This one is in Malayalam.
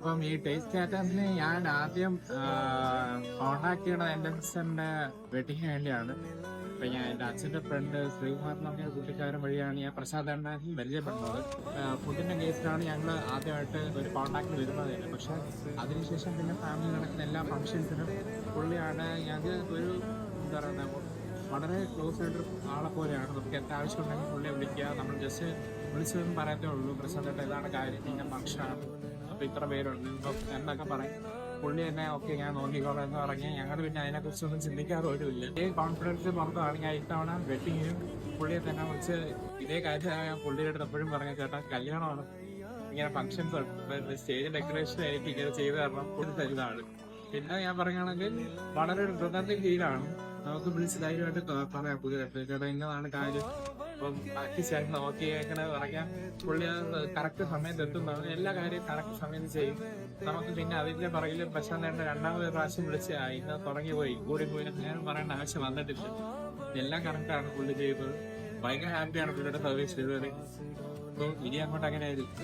അപ്പം ഈ ടേസ്റ്റ് കാറ്റേഴ്സിനെ ഞാൻ ആദ്യം കോണ്ടാക്ട് ചെയ്യണത് എൻ്റെ സിസ്റ്ററിന്റെ വെഡിങ്ങിന് വേണ്ടിയാണ്. അപ്പൊ ഞാൻ എൻ്റെ അച്ഛന്റെ ഫ്രണ്ട് ശ്രീകുമാർ എന്ന് പറഞ്ഞ കൂട്ടുകാരൻ വഴിയാണ് ഞാൻ പ്രസാദ് എണ്ണാനും പരിചയപ്പെടുന്നത്. ഫുഡിന്റെ കേസിലാണ് ഞങ്ങൾ ആദ്യമായിട്ട് ഒരു കോണ്ടാക്ട് വരുന്നത് തന്നെ. പക്ഷെ അതിനുശേഷം പിന്നെ ഫാമിലി നടക്കുന്ന എല്ലാ ഫംഗ്ഷൻസിനും പുള്ളിയാണ് ഞങ്ങൾക്ക് ഒരു എന്താ പറയുക വളരെ ക്ലോസ് ആയിട്ട് ആളെ പോലെയാണ്. നമുക്ക് എന്താ ആവശ്യം ഉണ്ടെങ്കിൽ പുള്ളിയെ വിളിക്കുക, നമ്മൾ ജസ്റ്റ് വിളിച്ചതെന്ന് പറയത്തേ ഉള്ളൂ. പ്രസാദായിട്ട് ഇതാണ് കാര്യം, ഇങ്ങനെ ഫംഗ്ഷനാണ്, അപ്പൊ ഇത്ര പേരുണ്ട് എന്നൊക്കെ പറയും. പുള്ളി തന്നെ ഓക്കെ ഞാൻ നോക്കിക്കോളാം എന്ന് പറഞ്ഞ് ഞങ്ങൾ പിന്നെ അതിനെക്കുറിച്ചൊന്നും ചിന്തിക്കാറ് പോലുമില്ല. ഇതേ കോൺഫിഡൻസ് പുറത്താണ് ഞാൻ ഇത്തവണ വെഡിങ്ങിനും പുള്ളിയെ തന്നെ കുറിച്ച് ഇതേ കാര്യം ഞാൻ പുള്ളിയുടെ അടുത്ത് എപ്പോഴും പറഞ്ഞു, ചേട്ടാ കല്യാണമാണ്, ഇങ്ങനെ ഫംഗ്ഷൻസ് ഉണ്ട്, സ്റ്റേജ് ഡെക്കറേഷൻ ആയിട്ട് ഇങ്ങനെ ചെയ്തു തരണം, പുള്ളി തരുന്നതാണ്. പിന്നെ ഞാൻ പറയുകയാണെങ്കിൽ വളരെ ഒരു ബ്രദറിന്റെ കീഴിലാണ്. നമുക്ക് വിളിച്ച് ധൈര്യമായിട്ട് പറയാം പുതിയ ചേട്ടാ ഇന്നതാണ് കാര്യം, അപ്പം ബാക്കി ചേട്ടൻ നോക്കി അങ്ങനെ പറയാൻ പുള്ളി കറക്റ്റ് സമയത്ത് എത്തുന്നതാണ്. എല്ലാ കാര്യവും കറക്റ്റ് സമയത്ത് ചെയ്യും. നമുക്ക് പിന്നെ അതിന്റെ പുറകിൽ പ്രശാന്തേണ്ട രണ്ടാമത് പ്രാവശ്യം വിളിച്ച് ഇന്ന് തുടങ്ങി പോയി കൂടി പോയി ഞാൻ പറയേണ്ട ആവശ്യം വന്നിട്ടില്ല. എല്ലാം കറക്റ്റാണ് പുള്ളി ചെയ്തത്. ഭയങ്കര ഹാപ്പിയാണ് പുള്ളിയുടെ സർവീസ് ചെയ്തത്. അപ്പോൾ ഇനി അങ്ങോട്ട് അങ്ങനെ ആയിരിക്കും.